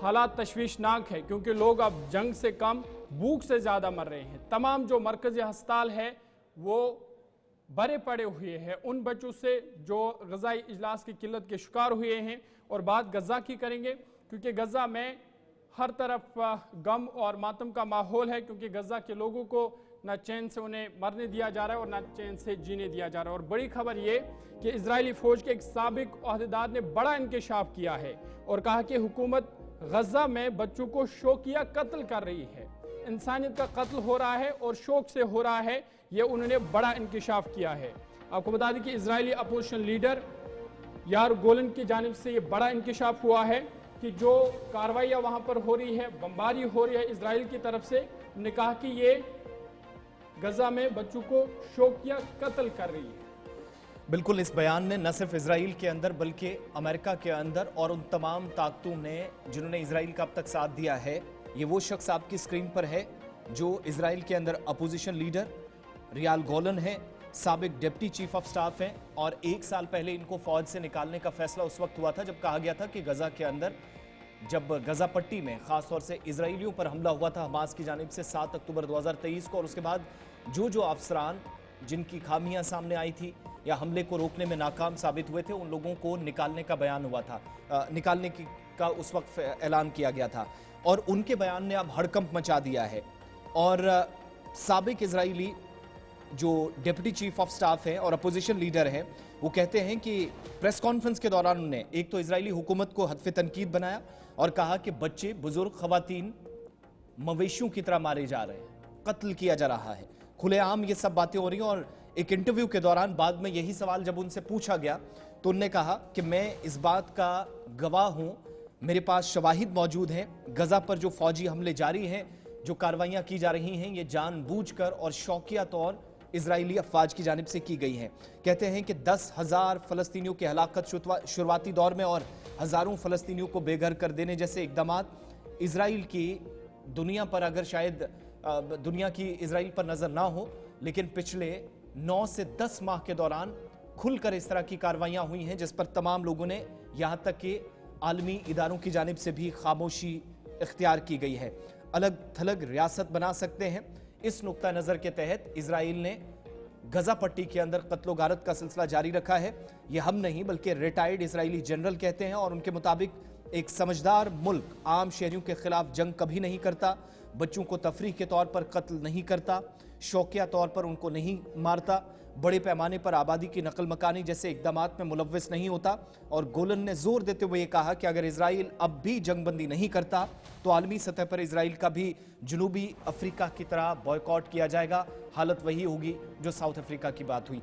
हालात तशवीशनाक है, क्योंकि लोग अब जंग से कम भूख से ज़्यादा मर रहे हैं। तमाम जो मरकज़ी हस्पताल है वो भरे पड़े हुए हैं उन बच्चों से जो ग़ज़ाई इजलास की किल्लत के शिकार हुए हैं। और बात गज़ा की करेंगे, क्योंकि गज़ा में हर तरफ गम और मातम का माहौल है, क्योंकि गज़ा के लोगों को ना चैन से उन्हें मरने दिया जा रहा है और ना चैन से जीने दिया जा रहा है। और बड़ी खबर ये कि इजरायली फ़ौज के एक साबिक ओहदेदार ने बड़ा इंकशाफ किया है और कहा कि हुकूमत गज़ा में बच्चों को शौकिया कत्ल कर रही है, इंसानियत का कत्ल हो रहा है और शौक से हो रहा है। ये उन्होंने बड़ा इंकशाफ किया है। आपको बता दें कि इजरायली अपोजिशन लीडर यार गोलन की जानिब से ये बड़ा इंकशाफ हुआ है कि जो कार्रवाइयाँ वहाँ पर हो रही है, बमबारी हो रही है इजराइल की तरफ से, उन्होंने कहा कि ये गज़ा में बच्चों को शौकिया कत्ल कर रही है। बिल्कुल, इस बयान ने न सिर्फ इजराइल के अंदर बल्कि अमेरिका के अंदर और उन तमाम ताकतों ने जिन्होंने इजराइल का अब तक साथ दिया है, ये वो शख्स आपकी स्क्रीन पर है जो इजराइल के अंदर अपोजिशन लीडर रियाल गोलन है, साबिक डिप्टी चीफ ऑफ स्टाफ हैं और 1 साल पहले इनको फौज से निकालने का फैसला उस वक्त हुआ था जब कहा गया था कि गज़ा के अंदर, जब गज़ा पट्टी में खासतौर से इजराइलियों पर हमला हुआ था हमास की जानिब से 7 अक्टूबर 2023 को, और उसके बाद जो अफसरान जिनकी खामियां सामने आई थी या हमले को रोकने में नाकाम साबित हुए थे, उन लोगों को निकालने का बयान हुआ था, निकालने का उस वक्त ऐलान किया गया था और उनके बयान ने अब हड़कंप मचा दिया है। और साबिक इजरायली जो डिप्टी चीफ ऑफ स्टाफ है और अपोजिशन लीडर है, वो कहते हैं कि प्रेस कॉन्फ्रेंस के दौरान उन्होंने एक तो इजरायली हुकूमत को हदफ तनकीद बनाया और कहा कि बच्चे, बुजुर्ग, खवातीन मवेशियों की तरह मारे जा रहे हैं, कत्ल किया जा रहा है, खुलेआम ये सब बातें हो रही हैं। और एक इंटरव्यू के दौरान बाद में यही सवाल जब उनसे पूछा गया तो उन्होंने कहा कि मैं इस बात का गवाह हूं, मेरे पास शवाहिद मौजूद हैं, गज़ा पर जो फौजी हमले जारी हैं, जो कार्रवाइयां की जा रही हैं, ये जानबूझकर और शौकिया तौर इजरायली अफवाज की जानिब से की गई हैं। कहते हैं कि 10,000 फ़लस्तीनियों की हलाकत शुरुआती दौर में और हज़ारों फ़लस्तीनियों को बेघर कर देने जैसे इक़दामात इजराइल की दुनिया पर, अगर शायद दुनिया की इजराइल पर नज़र ना हो, लेकिन पिछले 9 से 10 माह के दौरान खुलकर इस तरह की कार्रवाइयां हुई हैं जिस पर तमाम लोगों ने, यहां तक कि आलमी इदारों की जानिब से भी खामोशी इख्तियार की गई है। अलग थलग रियासत बना सकते हैं, इस नुक्ता नज़र के तहत इजराइल ने गज़ा पट्टी के अंदर कत्लो गारत का सिलसिला जारी रखा है। ये हम नहीं बल्कि रिटायर्ड इजरायली जनरल कहते हैं और उनके मुताबिक एक समझदार मुल्क आम शहरियों के खिलाफ जंग कभी नहीं करता, बच्चों को तफरीह के तौर पर कत्ल नहीं करता, शौकिया तौर पर उनको नहीं मारता, बड़े पैमाने पर आबादी की नकल मकानी जैसे इक़दामात में मुलव्वस नहीं होता। और गोलन ने जोर देते हुए कहा कि अगर इजराइल अब भी जंगबंदी नहीं करता तो आलमी सतह पर इजराइल का भी जनूबी अफ्रीका की तरह बॉयकॉट किया जाएगा। हालत वही होगी जो साउथ अफ्रीका की बात हुई।